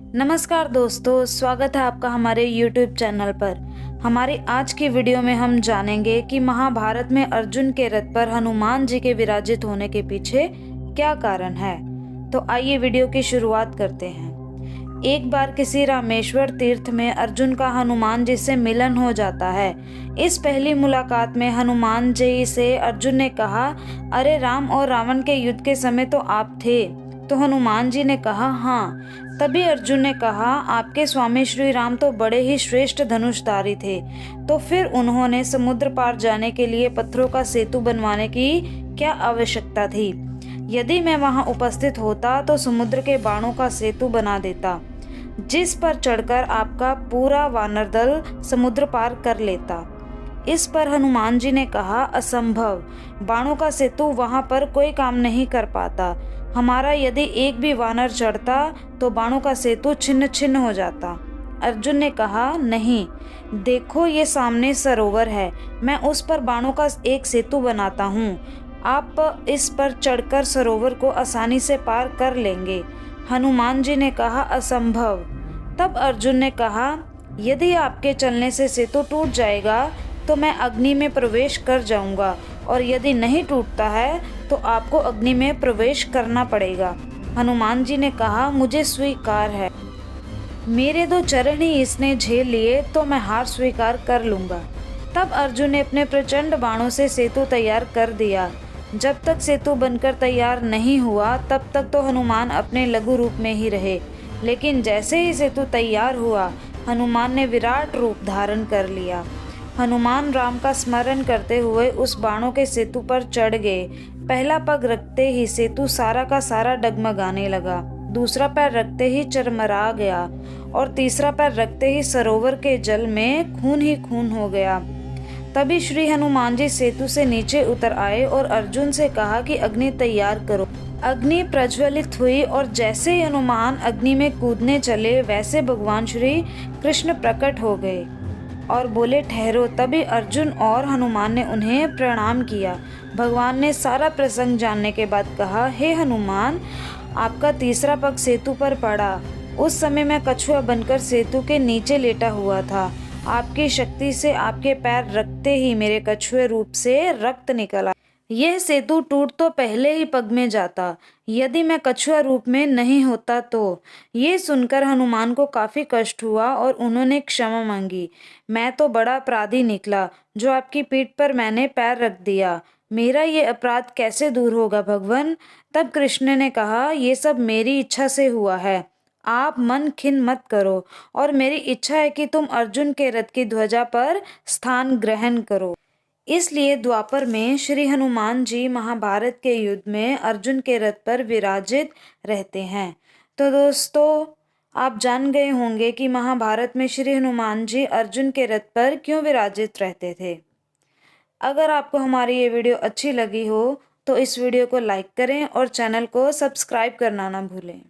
नमस्कार दोस्तों, स्वागत है आपका हमारे YouTube चैनल पर। हमारी आज की वीडियो में हम जानेंगे कि महाभारत में अर्जुन के रथ पर हनुमान जी के विराजित होने के पीछे क्या कारण है। तो आइए वीडियो की शुरुआत करते हैं। एक बार किसी रामेश्वर तीर्थ में अर्जुन का हनुमान जी से मिलन हो जाता है। इस पहली मुलाकात में हनुमान जी से अर्जुन ने कहा, अरे राम और रावण के युद्ध के समय तो आप थे। तो हनुमान जी ने कहा, हाँ। तभी अर्जुन ने कहा, आपके स्वामी श्री राम तो बड़े ही श्रेष्ठ धनुषधारी थे, तो फिर उन्होंने समुद्र पार जाने के लिए पत्थरों का सेतु बनवाने की क्या आवश्यकता थी। यदि मैं वहां उपस्थित होता तो समुद्र के बाणों का सेतु बना देता, जिस पर चढ़कर आपका पूरा वानर दल समुद्र पार कर लेता। इस पर हनुमान जी ने कहा, असंभव, बाणों का सेतु वहां पर कोई काम नहीं कर पाता। हमारा यदि एक भी वानर चढ़ता तो बाणों का सेतु छिन्न छिन्न हो जाता। अर्जुन ने कहा, नहीं, देखो ये सामने सरोवर है, मैं उस पर बाणों का एक सेतु बनाता हूँ। आप इस पर चढ़कर सरोवर को आसानी से पार कर लेंगे। हनुमान जी ने कहा, असंभव। तब अर्जुन ने कहा, यदि आपके चलने से सेतु टूट जाएगा तो मैं अग्नि में प्रवेश कर जाऊंगा, और यदि नहीं टूटता है तो आपको अग्नि में प्रवेश करना पड़ेगा। हनुमान जी ने कहा, मुझे स्वीकार है, मेरे 2 चरण ही इसने झेल लिए तो मैं हार स्वीकार कर लूंगा। तब अर्जुन ने अपने प्रचंड बाणों से सेतु तैयार कर दिया। जब तक सेतु बनकर तैयार नहीं हुआ तब तक तो हनुमान अपने लघु रूप में ही रहे, लेकिन जैसे ही सेतु तैयार हुआ हनुमान ने विराट रूप धारण कर लिया। हनुमान राम का स्मरण करते हुए उस बाणों के सेतु पर चढ़ गए। पहला पग रखते ही सेतु सारा का सारा डगमगाने लगा, दूसरा पैर रखते ही चरमरा गया, और तीसरा पैर रखते ही सरोवर के जल में खून ही खून हो गया। तभी श्री हनुमान जी सेतु से नीचे उतर आए और अर्जुन से कहा कि अग्नि तैयार करो। अग्नि प्रज्वलित हुई और जैसे ही हनुमान अग्नि में कूदने चले वैसे भगवान श्री कृष्ण प्रकट हो गए और बोले, ठहरो। तभी अर्जुन और हनुमान ने उन्हें प्रणाम किया। भगवान ने सारा प्रसंग जानने के बाद कहा, हे हनुमान, आपका तीसरा पग सेतु पर पड़ा। उस समय मैं कछुआ बनकर सेतु के नीचे लेटा हुआ था। आपकी शक्ति से आपके पैर रखते ही मेरे कछुए रूप से रक्त निकला। यह सेतु टूट तो पहले ही पग में जाता, यदि मैं कछुआ रूप में नहीं होता तो। ये सुनकर हनुमान को काफी कष्ट हुआ और उन्होंने क्षमा मांगी। मैं तो बड़ा अपराधी निकला जो आपकी पीठ पर मैंने पैर रख दिया। मेरा ये अपराध कैसे दूर होगा भगवान। तब कृष्ण ने कहा, ये सब मेरी इच्छा से हुआ है, आप मन खिन्न मत करो, और मेरी इच्छा है कि तुम अर्जुन के रथ की ध्वजा पर स्थान ग्रहण करो। इसलिए द्वापर में श्री हनुमान जी महाभारत के युद्ध में अर्जुन के रथ पर विराजित रहते हैं। तो दोस्तों, आप जान गए होंगे कि महाभारत में श्री हनुमान जी अर्जुन के रथ पर क्यों विराजित रहते थे। अगर आपको हमारी ये वीडियो अच्छी लगी हो तो इस वीडियो को लाइक करें और चैनल को सब्सक्राइब करना ना भूलें।